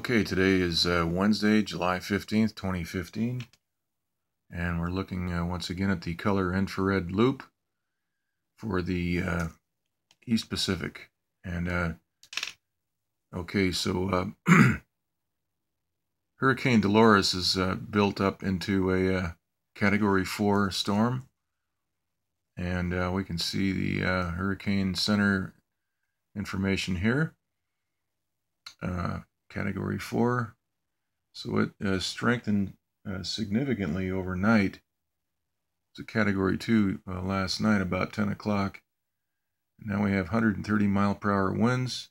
Okay, today is Wednesday, July 15th, 2015, and we're looking once again at the color infrared loop for the East Pacific. And okay, so Hurricane Dolores is built up into a Category 4 storm, and we can see the hurricane center information here. Category 4. So it strengthened significantly overnight. It's a Category 2 last night about 10 o'clock. Now we have 130 mile per hour winds,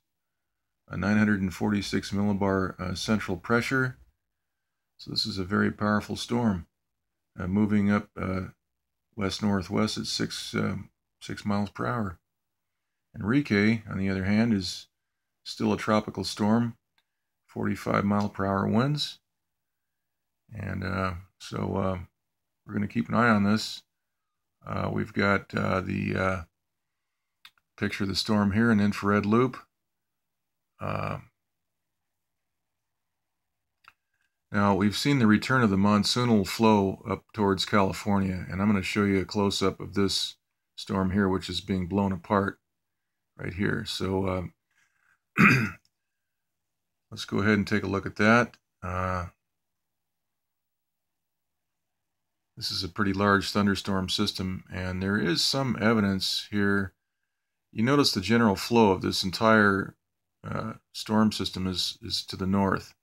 a 946 millibar central pressure. So this is a very powerful storm, moving up west-northwest at 6 miles per hour. Enrique, on the other hand, is still a tropical storm, 45 mile per hour winds. And so we're going to keep an eye on this. We've got the picture of the storm here, an infrared loop. Now we've seen the return of the monsoonal flow up towards California, and I'm going to show you a close-up of this storm here, which is being blown apart right here. So let's go ahead and take a look at that. This is a pretty large thunderstorm system, and there is some evidence here. You notice the general flow of this entire storm system is to the north,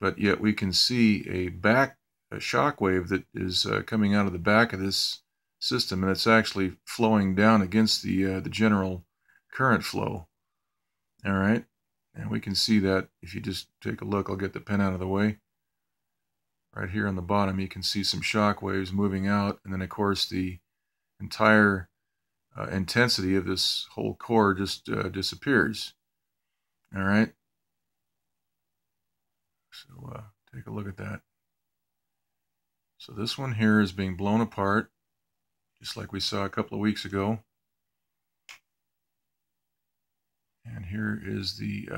but yet we can see a shock wave that is coming out of the back of this system, and it's actually flowing down against the general current flow. All right, and we can see that if you just take a look. I'll get the pen out of the way. Right here on the bottom, you can see some shock waves moving out, and then of course the entire intensity of this whole core just disappears. All right, so take a look at that. So this one here is being blown apart, just like we saw a couple of weeks ago. And here is the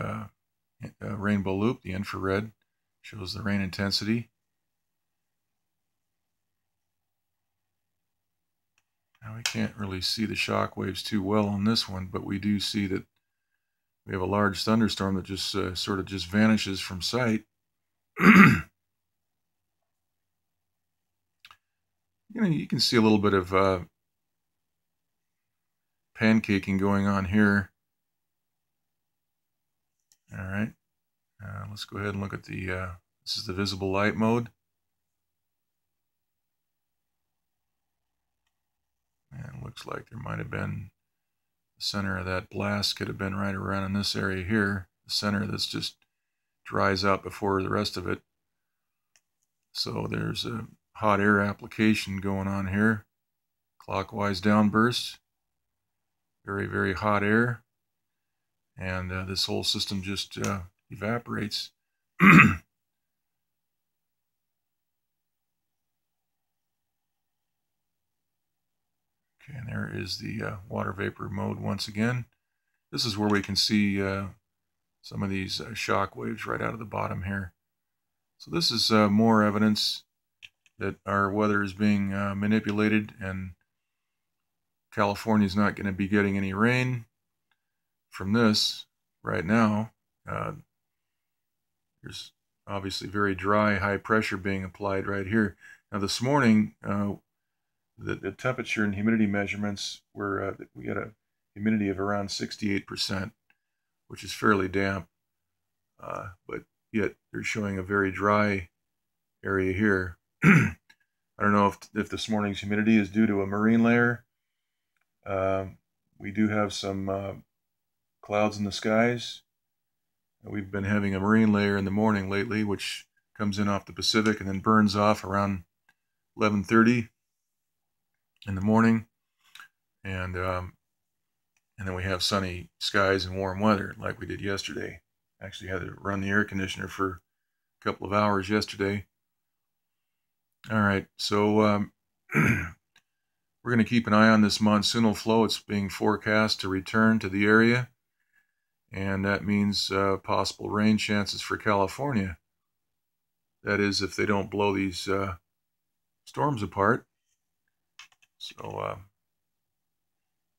rainbow loop, the infrared, shows the rain intensity. Now we can't really see the shock waves too well on this one, but we do see that we have a large thunderstorm that just sort of just vanishes from sight. You know, you can see a little bit of pancaking going on here. All right, let's go ahead and look at the, this is the visible light mode. And it looks like there might have been, the center of that blast could have been right around in this area here. The center that's just dries out before the rest of it. So there's a hot air application going on here. Clockwise downburst. Very, very hot air. And this whole system just evaporates. Okay, and there is the water vapor mode once again. This is where we can see some of these shock waves right out of the bottom here. So this is more evidence that our weather is being manipulated, and California is not going to be getting any rain from this right now. There's obviously very dry, high pressure being applied right here. Now this morning, the temperature and humidity measurements were, we had a humidity of around 68%, which is fairly damp, but yet they're showing a very dry area here. I don't know if this morning's humidity is due to a marine layer. We do have some clouds in the skies. We've been having a marine layer in the morning lately, which comes in off the Pacific and then burns off around 11:30 in the morning, and then we have sunny skies and warm weather like we did yesterday. Actually had to run the air conditioner for a couple of hours yesterday. All right, so we're going to keep an eye on this monsoonal flow. It's being forecast to return to the area, and that means possible rain chances for California. That is, if they don't blow these storms apart. So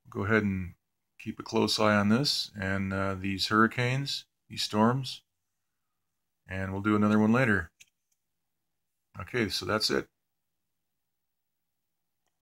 go ahead and keep a close eye on this and these hurricanes, these storms, and we'll do another one later. Okay, so that's it.